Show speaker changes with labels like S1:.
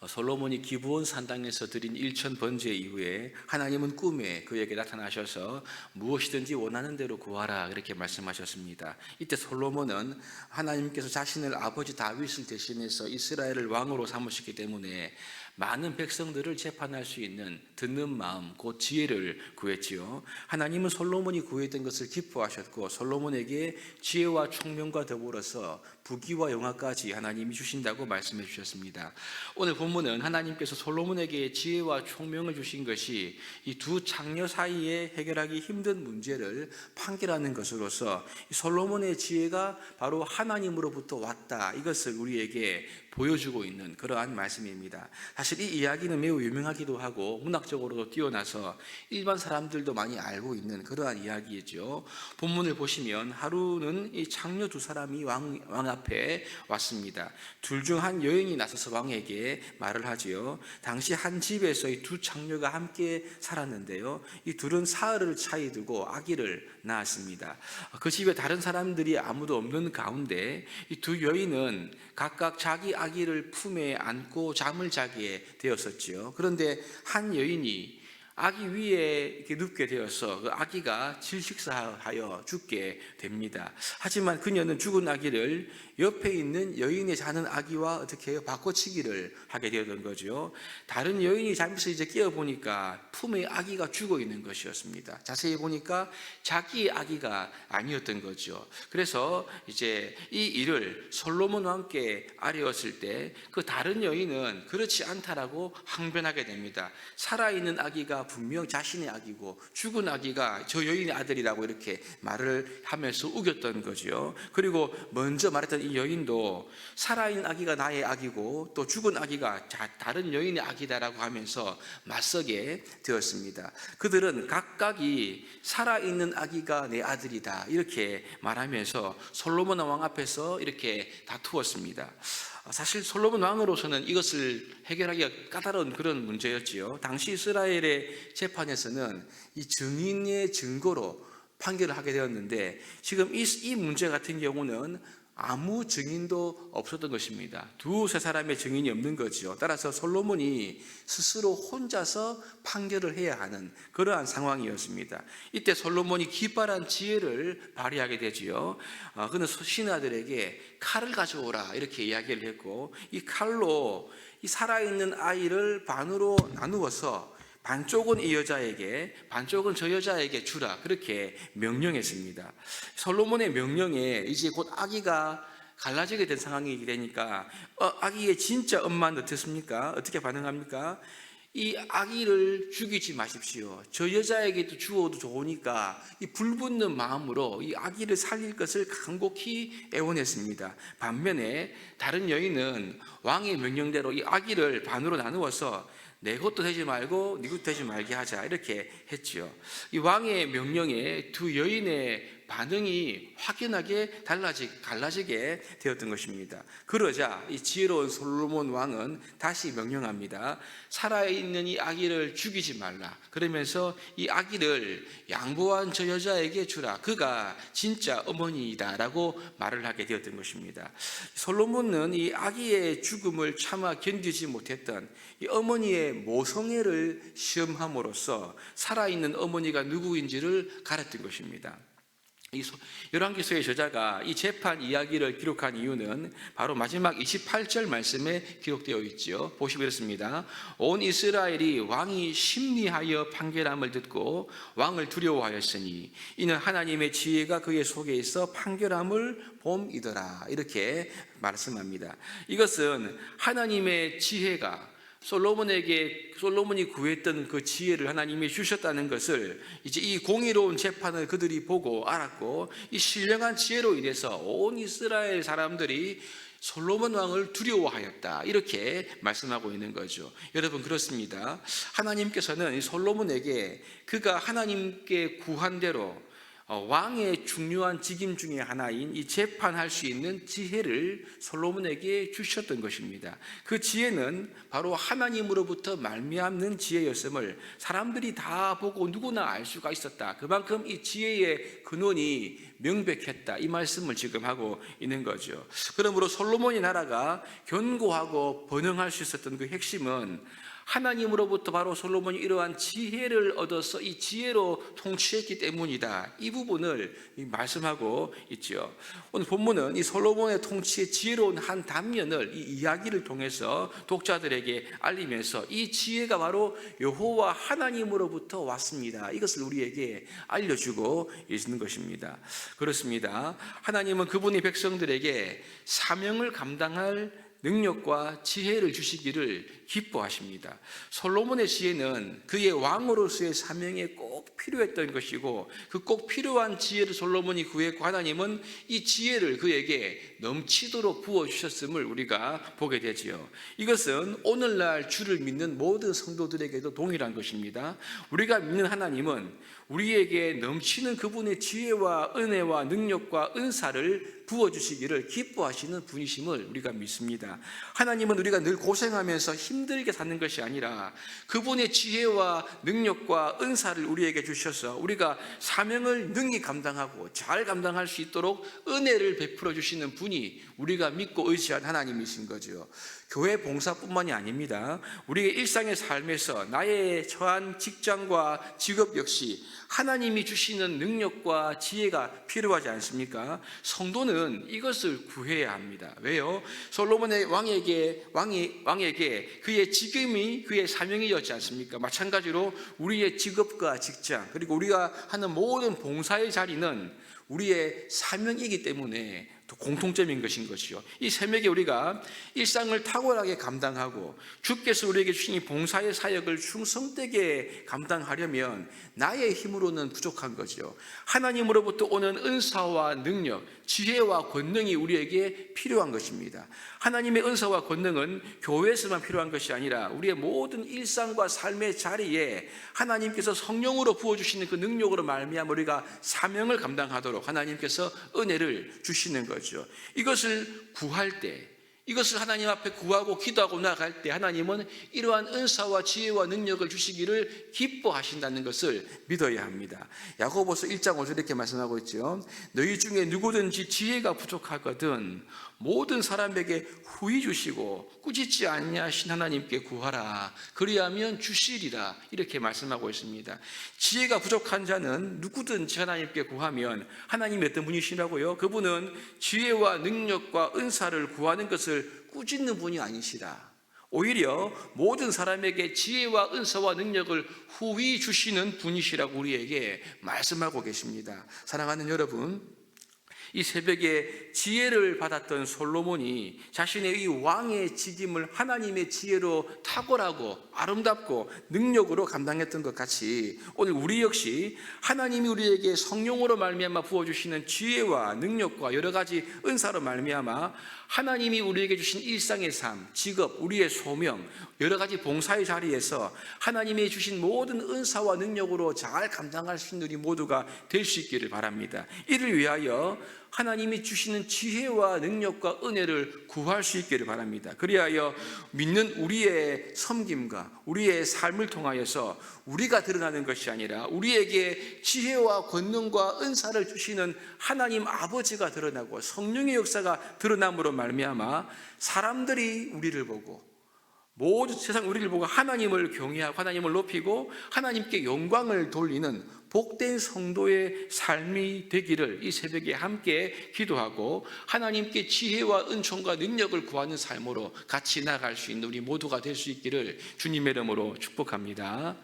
S1: 솔로몬이 기브온 산당에서 드린 일천 번제 이후에 하나님은 꿈에 그에게 나타나셔서 무엇이든지 원하는 대로 구하라 이렇게 말씀하셨습니다. 이때 솔로몬은 하나님께서 자신을 아버지 다윗을 대신해서 이스라엘을 왕으로 삼으셨기 때문에 많은 백성들을 재판할 수 있는 듣는 마음, 곧 지혜를 구했지요. 하나님은 솔로몬이 구했던 것을 기뻐하셨고 솔로몬에게 지혜와 총명과 더불어서 부귀와 영화까지 하나님이 주신다고 말씀해 주셨습니다. 오늘 본문은 하나님께서 솔로몬에게 지혜와 총명을 주신 것이 이 두 창녀 사이에 해결하기 힘든 문제를 판결하는 것으로서 솔로몬의 지혜가 바로 하나님으로부터 왔다, 이것을 우리에게 보여주고 있는 그러한 말씀입니다. 사실 이 이야기는 매우 유명하기도 하고 문학적으로도 뛰어나서 일반 사람들도 많이 알고 있는 그러한 이야기이죠. 본문을 보시면 하루는 이 창녀 두 사람이 왕 앞에 왔습니다. 둘 중 한 여인이 나서서 왕에게 말을 하지요. 당시 한 집에서 이 두 창녀가 함께 살았는데요, 이 둘은 사흘을 차이 두고 아기를 낳았습니다. 그 집에 다른 사람들이 아무도 없는 가운데 이 두 여인은 각각 자기 아기를 품에 안고 잠을 자게 되었었지요. 그런데 한 여인이 아기 위에 이렇게 눕게 되어서 그 아기가 질식사하여 죽게 됩니다. 하지만 그녀는 죽은 아기를 옆에 있는 여인이 자는 아기와 어떻게 해요? 바꿔치기를 하게 되었던 거죠. 다른 여인이 잠에서 이제 깨어보니까 품에 아기가 죽어 있는 것이었습니다. 자세히 보니까 자기의 아기가 아니었던 거죠. 그래서 이제 이 일을 솔로몬 왕께 아뢰었을 때 그 다른 여인은 그렇지 않다라고 항변하게 됩니다. 살아있는 아기가 분명 자신의 아기고 죽은 아기가 저 여인의 아들이라고 이렇게 말을 하면서 우겼던 거죠. 그리고 먼저 말했던 이 여인도 살아있는 아기가 나의 아기고 또 죽은 아기가 다른 여인의 아기다라고 하면서 맞서게 되었습니다. 그들은 각각이 살아있는 아기가 내 아들이다 이렇게 말하면서 솔로몬 왕 앞에서 이렇게 다투었습니다. 사실 솔로몬 왕으로서는 이것을 해결하기가 까다로운 그런 문제였지요. 당시 이스라엘의 재판에서는 이 증인의 증거로 판결을 하게 되었는데 지금 이 문제 같은 경우는 아무 증인도 없었던 것입니다. 두세 사람의 증인이 없는 거죠. 따라서 솔로몬이 스스로 혼자서 판결을 해야 하는 그러한 상황이었습니다. 이때 솔로몬이 기발한 지혜를 발휘하게 되지요. 그는 신하들에게 칼을 가져오라 이렇게 이야기를 했고, 이 칼로 이 살아있는 아이를 반으로 나누어서 반쪽은 이 여자에게, 반쪽은 저 여자에게 주라 그렇게 명령했습니다. 솔로몬의 명령에 이제 곧 아기가 갈라지게 된 상황이 되니까 아기의 진짜 엄마는 어떻습니까? 어떻게 반응합니까? 이 아기를 죽이지 마십시오. 저 여자에게도 주어도 좋으니까 이 불붙는 마음으로 이 아기를 살릴 것을 간곡히 애원했습니다. 반면에 다른 여인은 왕의 명령대로 이 아기를 반으로 나누어서 내 것도 되지 말고 네 것도 되지 말게 하자 이렇게 했지요. 이 왕의 명령에 두 여인의 반응이 확연하게 갈라지게 되었던 것입니다. 그러자 이 지혜로운 솔로몬 왕은 다시 명령합니다. 살아있는 이 아기를 죽이지 말라. 그러면서 이 아기를 양보한 저 여자에게 주라. 그가 진짜 어머니이다라고 말을 하게 되었던 것입니다. 솔로몬은 이 아기의 죽음을 차마 견디지 못했던 이 어머니의 모성애를 시험함으로써 살아있는 어머니가 누구인지를 가르친 것입니다. 이 열왕기서의 저자가 이 재판 이야기를 기록한 이유는 바로 마지막 28절 말씀에 기록되어 있지요. 보시면 이렇습니다. 온 이스라엘이 왕이 심리하여 판결함을 듣고 왕을 두려워하였으니 이는 하나님의 지혜가 그의 속에 있어 판결함을 봄이더라 이렇게 말씀합니다. 이것은 하나님의 지혜가 솔로몬이 구했던 그 지혜를 하나님이 주셨다는 것을 이제 이 공의로운 재판을 그들이 보고 알았고, 이 신령한 지혜로 인해서 온 이스라엘 사람들이 솔로몬 왕을 두려워하였다 이렇게 말씀하고 있는 거죠. 여러분, 그렇습니다. 하나님께서는 솔로몬에게 그가 하나님께 구한 대로 왕의 중요한 직임 중에 하나인 이 재판할 수 있는 지혜를 솔로몬에게 주셨던 것입니다. 그 지혜는 바로 하나님으로부터 말미암는 지혜였음을 사람들이 다 보고 누구나 알 수가 있었다. 그만큼 이 지혜의 근원이 명백했다. 이 말씀을 지금 하고 있는 거죠. 그러므로 솔로몬의 나라가 견고하고 번영할 수 있었던 그 핵심은 하나님으로부터 바로 솔로몬이 이러한 지혜를 얻어서 이 지혜로 통치했기 때문이다. 이 부분을 말씀하고 있죠. 오늘 본문은 이 솔로몬의 통치의 지혜로운 한 단면을 이 이야기를 통해서 독자들에게 알리면서 이 지혜가 바로 여호와 하나님으로부터 왔습니다. 이것을 우리에게 알려주고 있는 것입니다. 그렇습니다. 하나님은 그분의 백성들에게 사명을 감당할 능력과 지혜를 주시기를 기뻐하십니다. 솔로몬의 지혜는 그의 왕으로서의 사명에 꼭 필요했던 것이고 그 꼭 필요한 지혜를 솔로몬이 구했고 하나님은 이 지혜를 그에게 넘치도록 부어주셨음을 우리가 보게 되지요. 이것은 오늘날 주를 믿는 모든 성도들에게도 동일한 것입니다. 우리가 믿는 하나님은 우리에게 넘치는 그분의 지혜와 은혜와 능력과 은사를 부어주시기를 기뻐하시는 분이심을 우리가 믿습니다. 하나님은 우리가 늘 고생하면서 힘들게 사는 것이 아니라 그분의 지혜와 능력과 은사를 우리에게 주셔서 우리가 사명을 능히 감당하고 잘 감당할 수 있도록 은혜를 베풀어 주시는 분이 우리가 믿고 의지한 하나님이신 거죠. 교회 봉사뿐만이 아닙니다. 우리의 일상의 삶에서 나의 처한 직장과 직업 역시 하나님이 주시는 능력과 지혜가 필요하지 않습니까? 성도는 이것을 구해야 합니다. 왜요? 솔로몬의 왕에게 그의 직임이 그의 사명이었지 않습니까? 마찬가지로 우리의 직업과 직장 그리고 우리가 하는 모든 봉사의 자리는 우리의 사명이기 때문에 공통점인 것인 것이요. 이 새벽에 우리가 일상을 탁월하게 감당하고 주께서 우리에게 주신 이 봉사의 사역을 충성되게 감당하려면 나의 힘으로는 부족한 거죠. 하나님으로부터 오는 은사와 능력, 지혜와 권능이 우리에게 필요한 것입니다. 하나님의 은사와 권능은 교회에서만 필요한 것이 아니라 우리의 모든 일상과 삶의 자리에 하나님께서 성령으로 부어주시는 그 능력으로 말미암아 우리가 사명을 감당하도록 하나님께서 은혜를 주시는 거죠. 이것을 구할 때, 이것을 하나님 앞에 구하고 기도하고 나아갈 때 하나님은 이러한 은사와 지혜와 능력을 주시기를 기뻐하신다는 것을 믿어야 합니다. 야고보서 1장 5절 이렇게 말씀하고 있죠. 너희 중에 누구든지 지혜가 부족하거든 모든 사람에게 후히 주시고 꾸짖지 아니하신 하나님께 구하라 그리하면 주시리라 이렇게 말씀하고 있습니다. 지혜가 부족한 자는 누구든지 하나님께 구하면 하나님이 어떤 분이시라고요? 그분은 지혜와 능력과 은사를 구하는 것을 꾸짖는 분이 아니시라. 오히려 모든 사람에게 지혜와 은사와 능력을 후히 주시는 분이시라고 우리에게 말씀하고 계십니다. 사랑하는 여러분, 이 새벽에 지혜를 받았던 솔로몬이 자신의 이 왕의 직임을 하나님의 지혜로 탁월하고 아름답고 능력으로 감당했던 것 같이 오늘 우리 역시 하나님이 우리에게 성령으로 말미암아 부어주시는 지혜와 능력과 여러 가지 은사로 말미암아 하나님이 우리에게 주신 일상의 삶, 직업, 우리의 소명, 여러 가지 봉사의 자리에서 하나님이 주신 모든 은사와 능력으로 잘 감당할 수 있는 우리 모두가 될 수 있기를 바랍니다. 이를 위하여 하나님이 주시는 지혜와 능력과 은혜를 구할 수 있기를 바랍니다. 그리하여 믿는 우리의 섬김과 우리의 삶을 통하여서 우리가 드러나는 것이 아니라 우리에게 지혜와 권능과 은사를 주시는 하나님 아버지가 드러나고 성령의 역사가 드러남으로 말미암아 사람들이 우리를 보고 모든 세상 우리를 보고 하나님을 경외하고 하나님을 높이고 하나님께 영광을 돌리는 복된 성도의 삶이 되기를 이 새벽에 함께 기도하고 하나님께 지혜와 은총과 능력을 구하는 삶으로 같이 나아갈 수 있는 우리 모두가 될 수 있기를 주님의 이름으로 축복합니다.